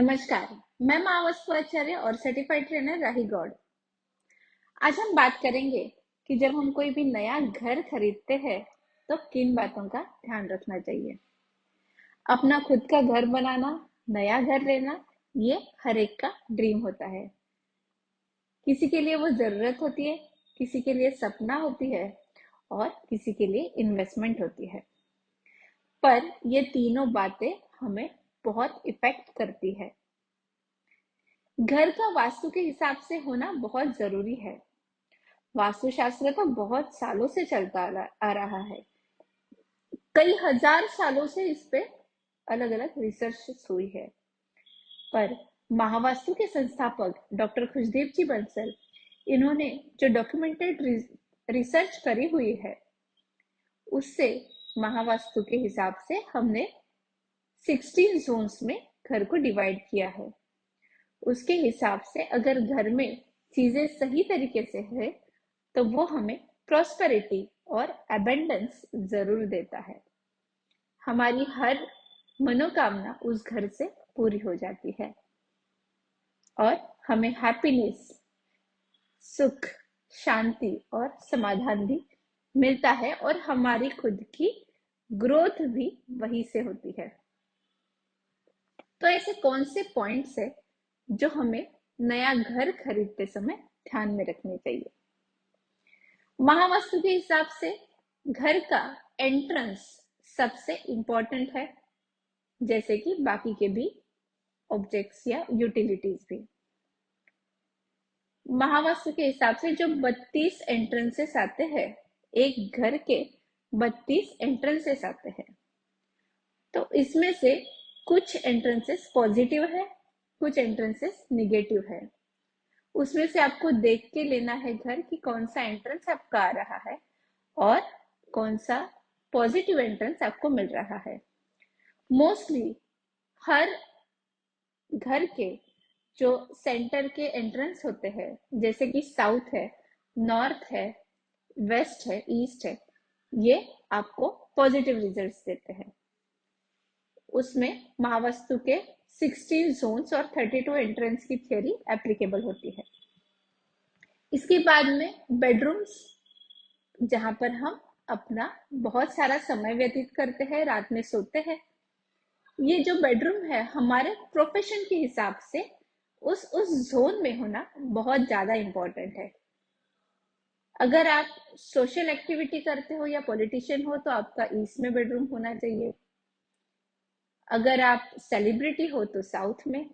नमस्कार। मैं माँ वस्तु आचार्य और सर्टिफाइड ट्रेनर राही गौड़। आज हम बात करेंगे कि जब हम कोई भी नया घर खरीदते हैं तो किन बातों का ध्यान रखना चाहिए। अपना खुद का घर बनाना, नया घर लेना, ये हर एक का ड्रीम होता है। किसी के लिए वो जरूरत होती है, किसी के लिए सपना होती है और किसी के लिए इन्वेस्टमेंट होती है। पर ये तीनों बातें हमें बहुत इफेक्ट करती है। घर का वास्तु के हिसाब से होना बहुत जरूरी है। वास्तुशास्त्र तो बहुत सालों से चलता आ रहा है। कई हजार सालों से इस पे अलग अलग रिसर्च हुई है। पर महावास्तु के संस्थापक डॉक्टर खुशदेव जी बंसल, इन्होंने जो डॉक्यूमेंटेड रिसर्च करी हुई है, उससे महावास्तु के हिसाब से हमने 16 जोन्स में घर को डिवाइड किया है। उसके हिसाब से अगर घर में चीजें सही तरीके से है तो वो हमें प्रॉस्पेरिटी और एबेंडेंस जरूर देता है। हमारी हर मनोकामना उस घर से पूरी हो जाती है और हमें हैप्पीनेस, सुख, शांति और समाधान भी मिलता है और हमारी खुद की ग्रोथ भी वहीं से होती है। तो ऐसे कौन से पॉइंट्स है जो हमें नया घर खरीदते समय ध्यान में रखने चाहिए। महावास्तु के हिसाब से घर का एंट्रेंस सबसे इंपॉर्टेंट है, जैसे कि बाकी के भी ऑब्जेक्ट्स या यूटिलिटीज भी। महावास्तु के हिसाब से जो 32 एंट्रेंसेस आते हैं, एक घर के 32 एंट्रेंसेस आते हैं, तो इसमें से कुछ एंट्रेंसेस पॉजिटिव है, कुछ एंट्रेंसेस निगेटिव है। उसमें से आपको देख के लेना है घर की कौन सा एंट्रेंस आपका आ रहा है और कौन सा पॉजिटिव एंट्रेंस आपको मिल रहा है। मोस्टली हर घर के जो सेंटर के एंट्रेंस होते हैं, जैसे कि साउथ है, नॉर्थ है, वेस्ट है, ईस्ट है, ये आपको पॉजिटिव रिजल्ट्स देते हैं। उसमें महावास्तु के 16 जोन्स और 32 एंट्रेंस की थ्योरी एप्लीकेबल होती है। इसके बाद में बेडरूम्स, जहां पर हम अपना बहुत सारा समय व्यतीत करते हैं, रात में सोते हैं। ये जो बेडरूम है हमारे प्रोफेशन के हिसाब से उस जोन में होना बहुत ज्यादा इंपॉर्टेंट है। अगर आप सोशल एक्टिविटी करते हो या पॉलिटिशियन हो तो आपका ईस्ट में बेडरूम होना चाहिए। अगर आप सेलिब्रिटी हो तो साउथ में।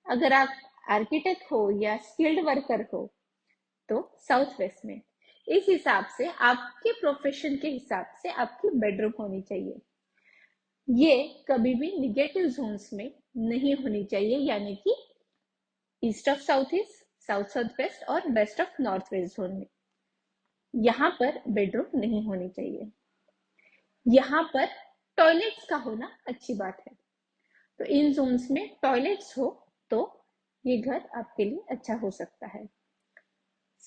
अगर आप आर्किटेक्ट हो या स्किल्ड वर्कर हो तो साउथ वेस्ट में। इस हिसाब से आपके प्रोफेशन के हिसाब से आपकी बेडरूम होनी चाहिए। ये कभी भी निगेटिव जोन्स में नहीं होनी चाहिए, यानी कि east of south east, south south west और west of north west zone में यहाँ पर बेडरूम नहीं होनी चाहिए। यहाँ पर टॉयलेट्स का होना अच्छी बात है, तो इन जोन्स में टॉयलेट्स हो तो ये घर आपके लिए अच्छा हो सकता है।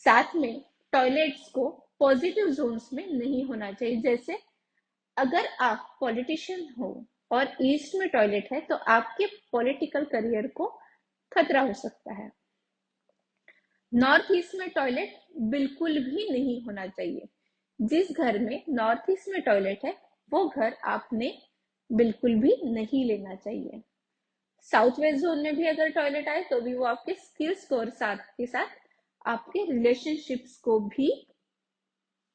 साथ में टॉयलेट्स को पॉजिटिव जोन्स में नहीं होना चाहिए। जैसे अगर आप पॉलिटिशियन हो और ईस्ट में टॉयलेट है तो आपके पॉलिटिकल करियर को खतरा हो सकता है। नॉर्थ ईस्ट में टॉयलेट बिल्कुल भी नहीं होना चाहिए। जिस घर में नॉर्थ ईस्ट में टॉयलेट है वो घर आपने बिल्कुल भी नहीं लेना चाहिए। साउथ वेस्ट जोन में भी अगर टॉयलेट आए तो भी वो आपके स्किल्स को और साथ के साथ आपके रिलेशनशिप्स को भी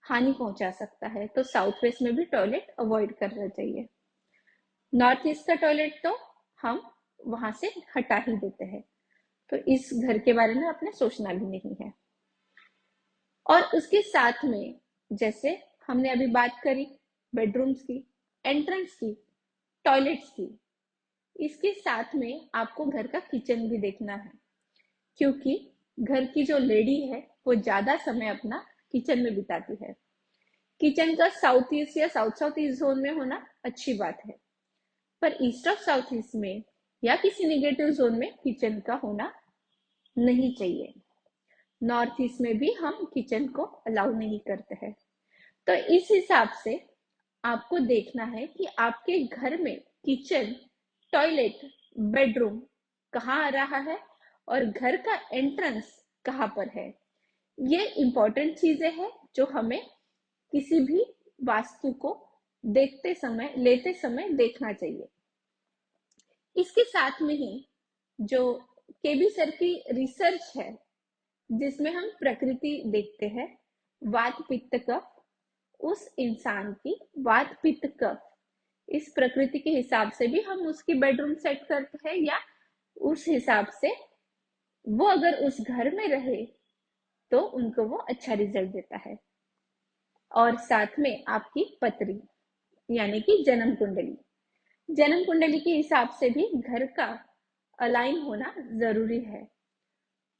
हानि पहुंचा सकता है, तो साउथ वेस्ट में भी टॉयलेट अवॉइड करना चाहिए। नॉर्थ ईस्ट का टॉयलेट तो हम वहां से हटा ही देते हैं, तो इस घर के बारे में आपने सोचना भी नहीं है। और उसके साथ में जैसे हमने अभी बात करी बेडरूम्स की, एंट्रेंस की, टॉयलेट्स की, इसके साथ में आपको घर का किचन भी देखना है, क्योंकि घर की जो लेडी है वो ज्यादा समय अपना किचन में बिताती है। किचन का साउथ ईस्ट या साउथ साउथ ईस्ट जोन में होना अच्छी बात है, पर ईस्ट ऑफ साउथ ईस्ट में या किसी निगेटिव जोन में किचन का होना नहीं चाहिए। नॉर्थ ईस्ट में भी हम किचन को अलाउ नहीं करते हैं। तो इस हिसाब से आपको देखना है कि आपके घर में किचन, टॉयलेट, बेडरूम कहाँ आ रहा है और घर का एंट्रेंस कहाँ पर है। ये इंपॉर्टेंट चीजें हैं जो हमें किसी भी वास्तु को लेते समय देखना चाहिए। इसके साथ में ही जो केबी सर की रिसर्च है, जिसमें हम प्रकृति देखते हैं, वात पित्त कफ, उस इंसान की वात पित्त कफ इस प्रकृति के हिसाब से भी हम उसकी बेडरूम सेट करते हैं, या उस हिसाब से वो अगर उस घर में रहे तो उनको वो अच्छा रिजल्ट देता है। और साथ में आपकी पत्री यानी कि जन्म कुंडली के हिसाब से भी घर का अलाइन होना जरूरी है।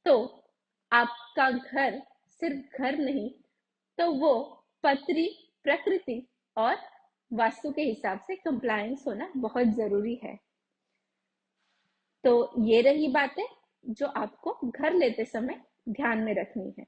तो आपका घर सिर्फ घर नहीं, तो वो पत्री, प्रकृति और वास्तु के हिसाब से कंप्लायंस होना बहुत जरूरी है। तो ये रही बातें जो आपको घर लेते समय ध्यान में रखनी है।